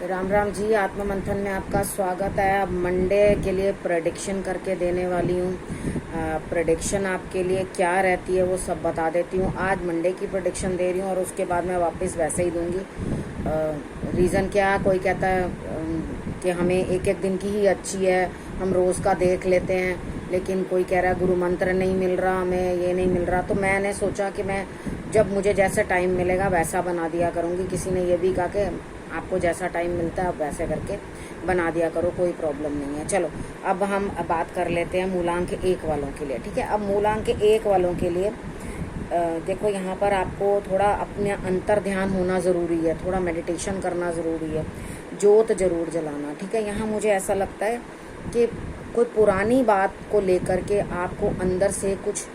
राम राम जी। आत्म मंथन में आपका स्वागत है। अब मंडे के लिए प्रेडिक्शन करके देने वाली हूँ। प्रेडिक्शन आपके लिए क्या रहती है वो सब बता देती हूँ। आज मंडे की प्रेडिक्शन दे रही हूँ और उसके बाद मैं वापस वैसे ही दूंगी। रीज़न क्या, कोई कहता है कि हमें एक एक दिन की ही अच्छी है, हम रोज़ का देख लेते हैं, लेकिन कोई कह रहा है गुरु मंत्र नहीं मिल रहा, हमें ये नहीं मिल रहा। तो मैंने सोचा कि मैं जब मुझे जैसा टाइम मिलेगा वैसा बना दिया करूँगी। किसी ने ये भी कहा कि आपको जैसा टाइम मिलता है आप वैसे करके बना दिया करो, कोई प्रॉब्लम नहीं है। चलो अब हम बात कर लेते हैं मूलांक 1 वालों के लिए। ठीक है, अब मूलांक 1 वालों के लिए देखो यहाँ पर आपको थोड़ा अपने अंतर ध्यान होना ज़रूरी है, थोड़ा मेडिटेशन करना ज़रूरी है, जोत जरूर जलाना। ठीक है, यहाँ मुझे ऐसा लगता है कि कोई पुरानी बात को लेकर के आपको अंदर से कुछ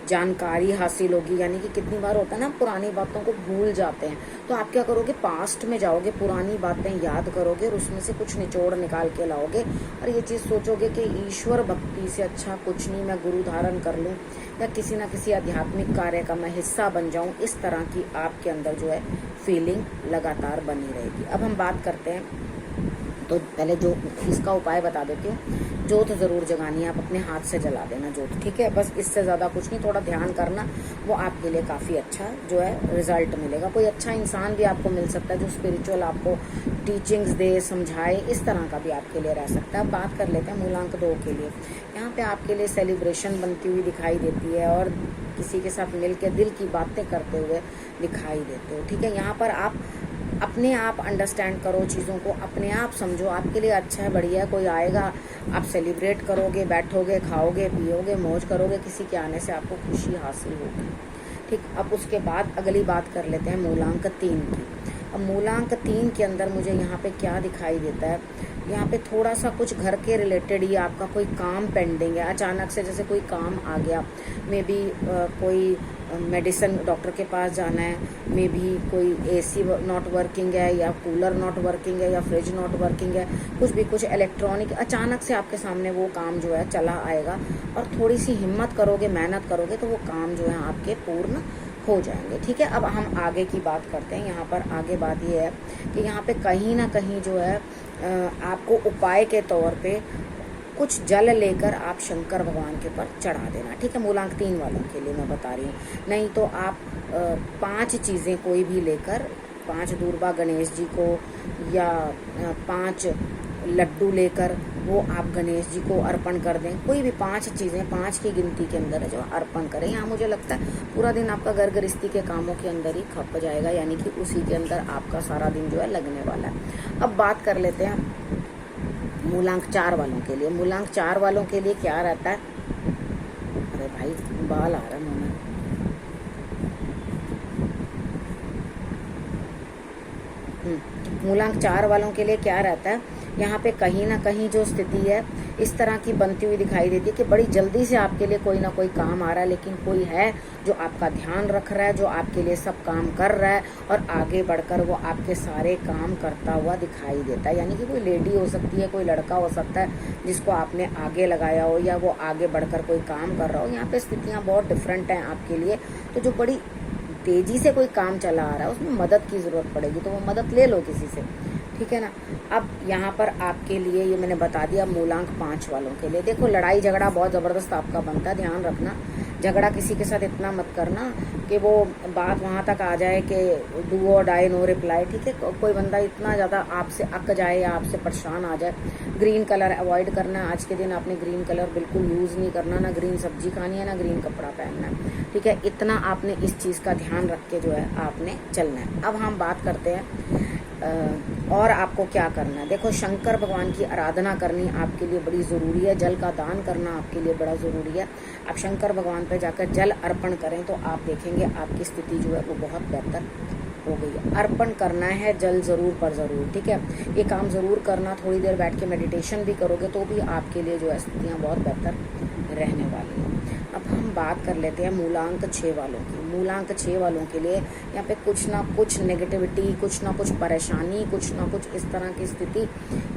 जानकारी हासिल होगी। यानी कि कितनी बार होता है ना, पुरानी बातों को भूल जाते हैं, तो आप क्या करोगे, पास्ट में जाओगे, पुरानी बातें याद करोगे और उसमें से कुछ निचोड़ निकाल के लाओगे और ये चीज़ सोचोगे कि ईश्वर भक्ति से अच्छा कुछ नहीं, मैं गुरु धारण कर लूँ या किसी ना किसी आध्यात्मिक कार्य का मैं हिस्सा बन जाऊँ। इस तरह की आपके अंदर जो है फीलिंग लगातार बनी रहेगी। अब हम बात करते हैं, तो पहले जो इसका उपाय बता देती हूँ। जोत ज़रूर जगानी है, आप अपने हाथ से जला देना जोत। ठीक है, बस इससे ज़्यादा कुछ नहीं, थोड़ा ध्यान करना, वो आपके लिए काफ़ी अच्छा जो है रिजल्ट मिलेगा। कोई अच्छा इंसान भी आपको मिल सकता है जो स्पिरिचुअल आपको टीचिंग्स दे, समझाए, इस तरह का भी आपके लिए रह सकता है। अब बात कर लेते हैं मूलांक 2 के लिए। यहाँ पे आपके लिए सेलिब्रेशन बनती हुई दिखाई देती है और किसी के साथ मिल के दिल की बातें करते हुए दिखाई देते हो। ठीक है, यहाँ पर आप अपने आप अंडरस्टैंड करो चीज़ों को, अपने आप समझो, आपके लिए अच्छा है, बढ़िया है। कोई आएगा, आप सेलिब्रेट करोगे, बैठोगे, खाओगे, पियोगे, मौज करोगे, किसी के आने से आपको खुशी हासिल होगी। ठीक, अब उसके बाद अगली बात कर लेते हैं मूलांक 3 की। अब मूलांक 3 के अंदर मुझे यहाँ पे क्या दिखाई देता है, यहाँ पे थोड़ा सा कुछ घर के रिलेटेड ही आपका कोई काम पेंडिंग है। अचानक से जैसे कोई काम आ गया, मे बी कोई मेडिसिन डॉक्टर के पास जाना है, मे बी कोई एसी नॉट वर्किंग है या कूलर नॉट वर्किंग है या फ्रिज नॉट वर्किंग है, कुछ भी, कुछ इलेक्ट्रॉनिक, अचानक से आपके सामने वो काम जो है चला आएगा और थोड़ी सी हिम्मत करोगे, मेहनत करोगे तो वो काम जो है आपके पूर्ण हो जाएंगे। ठीक है, अब हम आगे की बात करते हैं। यहाँ पर आगे बात ये है कि यहाँ पे कहीं ना कहीं जो है आपको उपाय के तौर पे कुछ जल लेकर आप शंकर भगवान के ऊपर चढ़ा देना। ठीक है, मूलांक 3 वालों के लिए मैं बता रही हूँ। नहीं तो आप 5 चीज़ें कोई भी लेकर, 5 दूर्बा गणेश जी को या 5 लड्डू लेकर वो आप गणेश जी को अर्पण कर दें। कोई भी 5 चीज़ें 5 की गिनती के अंदर है जो अर्पण करें। यहाँ मुझे लगता है पूरा दिन आपका घर गृहस्थी के कामों के अंदर ही खप जाएगा, यानी कि उसी के अंदर आपका सारा दिन जो है लगने वाला है। अब बात कर लेते हैं मूलांक 4 वालों के लिए। मूलांक 4 वालों के लिए क्या रहता है, अरे भाई बाल आ रहा है मुंह में। मूलांक 4 वालों के लिए क्या रहता है, यहाँ पे कहीं ना कहीं जो स्थिति है इस तरह की बनती हुई दिखाई देती है कि बड़ी जल्दी से आपके लिए कोई ना कोई काम आ रहा है, लेकिन कोई है जो आपका ध्यान रख रहा है, जो आपके लिए सब काम कर रहा है और आगे बढ़कर वो आपके सारे काम करता हुआ दिखाई देता है। यानी कि कोई लेडी हो सकती है, कोई लड़का हो सकता है जिसको आपने आगे लगाया हो या वो आगे बढ़कर कोई काम कर रहा हो। यहाँ पे स्थितियाँ बहुत डिफरेंट हैं आपके लिए। तो जो बड़ी तेजी से कोई काम चला आ रहा है उसमें मदद की ज़रूरत पड़ेगी, तो वो मदद ले लो किसी से। ठीक है ना। अब यहाँ पर आपके लिए ये मैंने बता दिया मूलांक 5 वालों के लिए। देखो लड़ाई झगड़ा बहुत ज़बरदस्त आपका बनता है, ध्यान रखना। झगड़ा किसी के साथ इतना मत करना कि वो बात वहाँ तक आ जाए कि डू और डाई नो रिप्लाई। ठीक है, कोई बंदा इतना ज़्यादा आपसे अक जाए या आपसे परेशान आ जाए। ग्रीन कलर अवॉइड करना है। आज के दिन आपने ग्रीन कलर बिल्कुल यूज़ नहीं करना, ना ग्रीन सब्जी खानी है, ना ग्रीन कपड़ा पहनना है। ठीक है, इतना आपने इस चीज़ का ध्यान रख के जो है आपने चलना है। अब हम बात करते हैं और आपको क्या करना है। देखो शंकर भगवान की आराधना करनी आपके लिए बड़ी ज़रूरी है, जल का दान करना आपके लिए बड़ा ज़रूरी है। आप शंकर भगवान पे जाकर जल अर्पण करें तो आप देखेंगे आपकी स्थिति जो है वो बहुत बेहतर हो गई है। अर्पण करना है जल ज़रूर पर ज़रूर। ठीक है, ये काम ज़रूर करना। थोड़ी देर बैठ के मेडिटेशन भी करोगे तो भी आपके लिए जो है स्थितियाँ बहुत बेहतर रहने वाली हैं। अब हम बात कर लेते हैं मूलांक 6 वालों की। मूलांक 6 वालों के लिए यहाँ पे कुछ ना कुछ नेगेटिविटी, कुछ ना कुछ परेशानी, कुछ ना कुछ इस तरह की स्थिति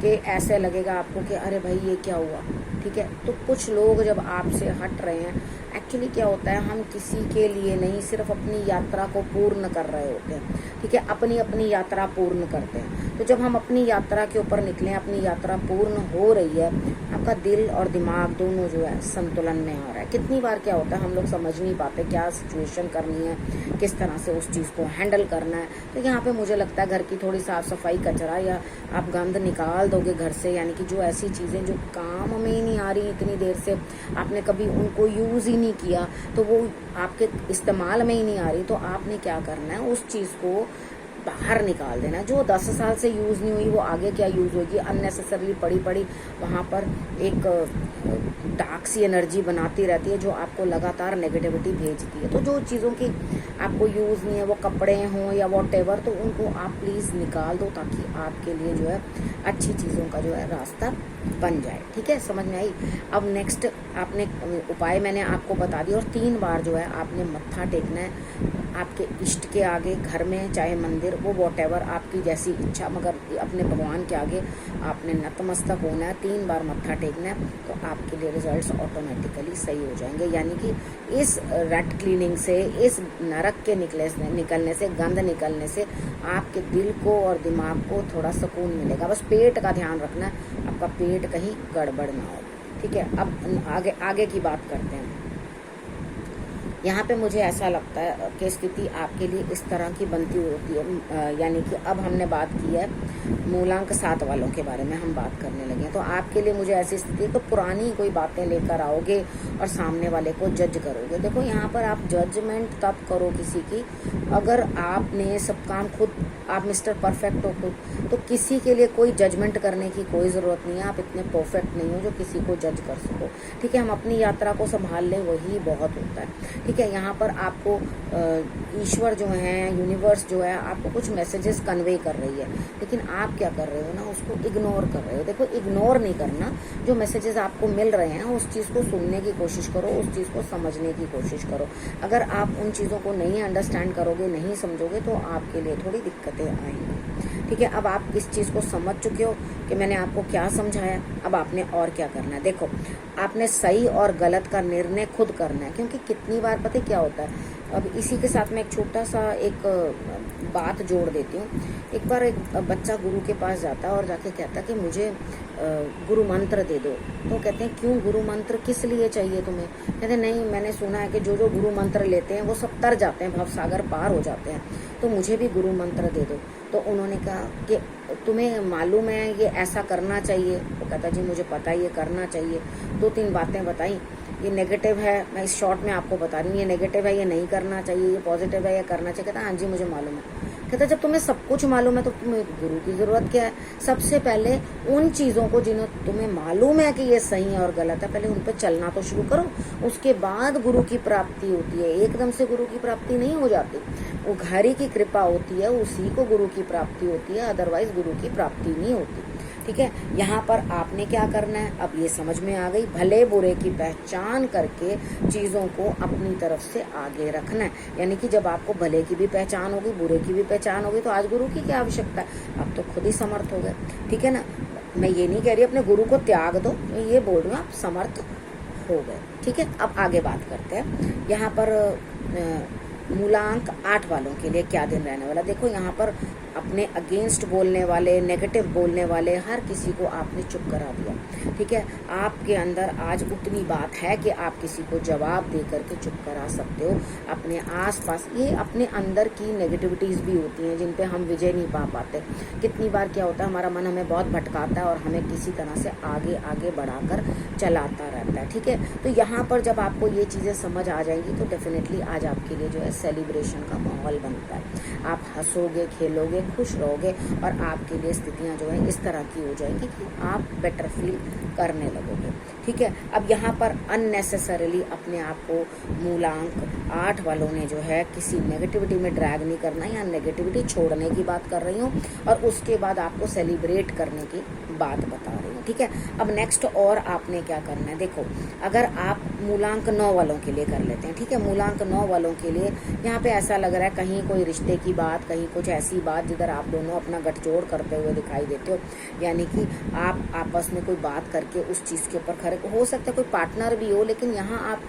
कि ऐसे लगेगा आपको कि अरे भाई ये क्या हुआ। ठीक है, तो कुछ लोग जब आपसे हट रहे हैं, एक्चुअली क्या होता है, हम किसी के लिए नहीं, सिर्फ अपनी यात्रा को पूर्ण कर रहे होते हैं। ठीक है, अपनी अपनी यात्रा पूर्ण करते हैं। तो जब हम अपनी यात्रा के ऊपर निकले, अपनी यात्रा पूर्ण हो रही है, आपका दिल और दिमाग दोनों जो है संतुलन में आ रहा है। कितनी बार क्या होता है हम लोग समझ नहीं पाते क्या सिचुएशन करनी है, किस तरह से उस चीज़ को हैंडल करना है। तो यहाँ पे मुझे लगता है घर की थोड़ी साफ सफाई, कचरा या आप गंद निकाल दोगे घर से, यानी कि जो ऐसी चीज़ें जो काम में ही नहीं आ रही इतनी देर से, आपने कभी उनको यूज़ ही नहीं किया, तो वो आपके इस्तेमाल में ही नहीं आ रही, तो आपने क्या करना है, उस चीज़ को बाहर निकाल देना। जो 10 साल से यूज़ नहीं हुई वो आगे क्या यूज़ होगी, अननेसेसरली पड़ी पड़ी वहाँ पर एक डार्क सी एनर्जी बनाती रहती है जो आपको लगातार नेगेटिविटी भेजती है। तो जो चीज़ों की आपको यूज़ नहीं है, वो कपड़े हों या वॉटेवर, तो उनको आप प्लीज़ निकाल दो ताकि आपके लिए जो है अच्छी चीज़ों का जो है रास्ता बन जाए। ठीक है, समझ में आई। अब नेक्स्ट आपने उपाय मैंने आपको बता दिया, और 3 बार जो है आपने मत्था टेकना है आपके इष्ट के आगे, घर में चाहे मंदिर, वो वॉटेवर आपकी जैसी इच्छा, मगर अपने भगवान के आगे आपने नतमस्तक होना है, 3 बार मत्था टेकना है, तो आपके लिए रिजल्ट्स ऑटोमेटिकली सही हो जाएंगे। यानी कि इस रट क्लीनिंग से, इस नरक के निकलने से, गंद निकलने से आपके दिल को और दिमाग को थोड़ा सुकून मिलेगा। बस पेट का ध्यान रखना है, आपका पेट कहीं गड़बड़ ना हो। ठीक है, अब आगे की बात करते हैं। यहाँ पे मुझे ऐसा लगता है कि स्थिति आपके लिए इस तरह की बनती होती है, यानी कि अब हमने बात की है मूलांक 7 वालों के बारे में हम बात करने लगे हैं। तो आपके लिए मुझे ऐसी स्थिति है तो पुरानी कोई बातें लेकर आओगे और सामने वाले को जज करोगे। देखो यहाँ पर आप जजमेंट तब करो किसी की अगर आपने सब काम खुद, आप मिस्टर परफेक्ट हो खुद, तो किसी के लिए कोई जजमेंट करने की कोई ज़रूरत नहीं है। आप इतने परफेक्ट नहीं हो जो किसी को जज कर सको। ठीक है, हम अपनी यात्रा को संभाल लें, वही बहुत होता है। ठीक है, यहाँ पर आपको ईश्वर जो है, यूनिवर्स जो है, आपको कुछ मैसेजेस कन्वे कर रही है, लेकिन आप क्या कर रहे हो ना, उसको इग्नोर कर रहे हो। देखो, इग्नोर नहीं करना, जो मैसेजेस आपको मिल रहे हैं उस चीज़ को सुनने की कोशिश करो, उस चीज़ को समझने की कोशिश करो। अगर आप उन चीज़ों को नहीं अंडरस्टैंड करोगे, नहीं समझोगे, तो आपके लिए थोड़ी दिक्कतें आएंगी। ठीक है, अब आप इस चीज़ को समझ चुके हो कि मैंने आपको क्या समझाया। अब आपने और क्या करना है, देखो आपने सही और गलत का निर्णय खुद करना है, क्योंकि कितनी बार पता है क्या होता है। अब इसी के साथ मैं एक छोटा सा एक बात जोड़ देती हूँ। एक बार एक बच्चा गुरु के पास जाता है और जाके कहता है कि मुझे गुरु मंत्र दे दो। तो कहते हैं क्यों, गुरु मंत्र किस लिए चाहिए तुम्हें? कहते नहीं, मैंने सुना है कि जो जो गुरु मंत्र लेते हैं वो सब तर जाते हैं, भवसागर पार हो जाते हैं, तो मुझे भी गुरु मंत्र दे दो। तो उन्होंने कहा कि तुम्हें मालूम है ये ऐसा करना चाहिए? वो कहता जी मुझे पता है ये करना चाहिए। 2-3 बातें बताई, ये नेगेटिव है, मैं इस शॉर्ट में आपको बता रही हूँ, ये नेगेटिव है, ये नहीं करना चाहिए, ये पॉजिटिव है, ये करना चाहिए। कहता हाँ जी मुझे मालूम है। कहता जब तुम्हें सब कुछ मालूम है तो तुम्हें गुरु की जरूरत क्या है? सबसे पहले उन चीज़ों को जिन्हें तुम्हें मालूम है कि ये सही है और गलत है, पहले उन पर चलना तो शुरू करो, उसके बाद गुरु की प्राप्ति होती है। एकदम से गुरु की प्राप्ति नहीं हो जाती, वो घारी की कृपा होती है, उसी को गुरु की प्राप्ति होती है, अदरवाइज गुरु की प्राप्ति नहीं होती। ठीक है, यहाँ पर आपने क्या करना है, अब ये समझ में आ गई, भले बुरे की पहचान करके चीज़ों को अपनी तरफ से आगे रखना है। यानी कि जब आपको भले की भी पहचान होगी, बुरे की भी पहचान होगी, तो आज गुरु की क्या आवश्यकता है, आप तो खुद ही समर्थ हो गए। ठीक है ना, मैं ये नहीं कह रही अपने गुरु को त्याग दो, मैं ये बोल रही हूँ आप समर्थ हो गए। ठीक है, अब आगे बात करते हैं। यहाँ पर मूलांक 8 वालों के लिए क्या दिन रहने वाला। देखो यहाँ पर अपने अगेंस्ट बोलने वाले, नेगेटिव बोलने वाले हर किसी को आपने चुप करा दिया। ठीक है, आपके अंदर आज उतनी बात है कि आप किसी को जवाब दे करके चुप करा सकते हो। अपने आसपास ये अपने अंदर की नेगेटिविटीज़ भी होती हैं जिन पे हम विजय नहीं पा पाते। कितनी बार क्या होता है, हमारा मन हमें बहुत भटकाता है और हमें किसी तरह से आगे आगे बढ़ाकर चलाता रहता है। ठीक है, तो यहाँ पर जब आपको ये चीज़ें समझ आ जाएंगी तो डेफिनेटली आज आपके लिए जो है सेलिब्रेशन का माहौल बनता है। आप हंसोगे, खेलोगे, खुश रहोगे और आपके लिए स्थितियां जो है इस तरह की हो जाएंगी कि आप बेटर फील करने लगोगे। ठीक है, अब यहाँ पर अननेसेसरीली अपने आप को मूलांक 8 वालों ने जो है किसी नेगेटिविटी में ड्रैग नहीं करना, या नेगेटिविटी छोड़ने की बात कर रही हूँ और उसके बाद आपको सेलिब्रेट करने की बात बता रही हूँ। ठीक है, अब नेक्स्ट और आपने क्या करना है, देखो अगर आप मूलांक 9 वालों के लिए कर लेते हैं। ठीक है, मूलांक 9 वालों के लिए यहाँ पे ऐसा लग रहा है कहीं कोई रिश्ते की बात, कहीं कुछ ऐसी बात जिधर आप दोनों अपना गठजोड़ करते हुए दिखाई देते हो। यानी कि आप आपस में कोई बात करके उस चीज़ के ऊपर खड़े, हो सकता है कोई पार्टनर भी हो, लेकिन यहाँ आप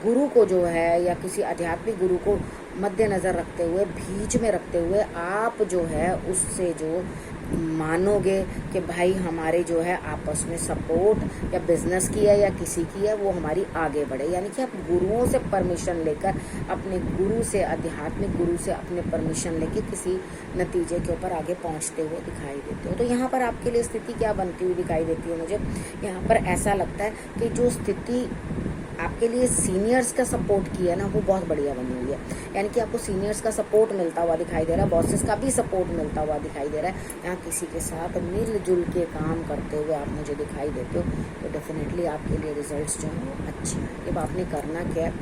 गुरु को जो है या किसी आध्यात्मिक गुरु को मद्देनज़र रखते हुए, बीच में रखते हुए आप जो है उससे जो मानोगे कि भाई हमारे जो है आपस में सपोर्ट या बिजनेस की है या किसी की है वो हमारी आगे बढ़े। यानी कि आप गुरुओं से परमिशन लेकर, अपने गुरु से, आध्यात्मिक गुरु से अपने परमिशन लेके किसी नतीजे के ऊपर आगे पहुंचते हुए दिखाई देते हो। तो यहाँ पर आपके लिए स्थिति क्या बनती हुई दिखाई देती है मुझे? यहाँ पर ऐसा लगता है कि जो स्थिति आपके लिए सीनियर्स का सपोर्ट की है ना, वो बहुत बढ़िया बनी हुई है। यानी कि आपको सीनियर्स का सपोर्ट मिलता हुआ दिखाई दे रहा है, बॉसेस का भी सपोर्ट मिलता हुआ दिखाई दे रहा है। यहाँ किसी के साथ मिलजुल के काम करते हुए आप मुझे दिखाई देते हो, तो डेफिनेटली आपके लिए रिजल्ट्स जो हैं वो अच्छे हैं। अब आपने करना क्या है,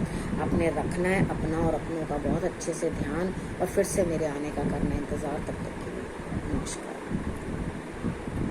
आपने रखना है अपना और अपनों का बहुत अच्छे से ध्यान, और फिर से मेरे आने का करना है इंतज़ार। तब तक के लिए नमस्कार।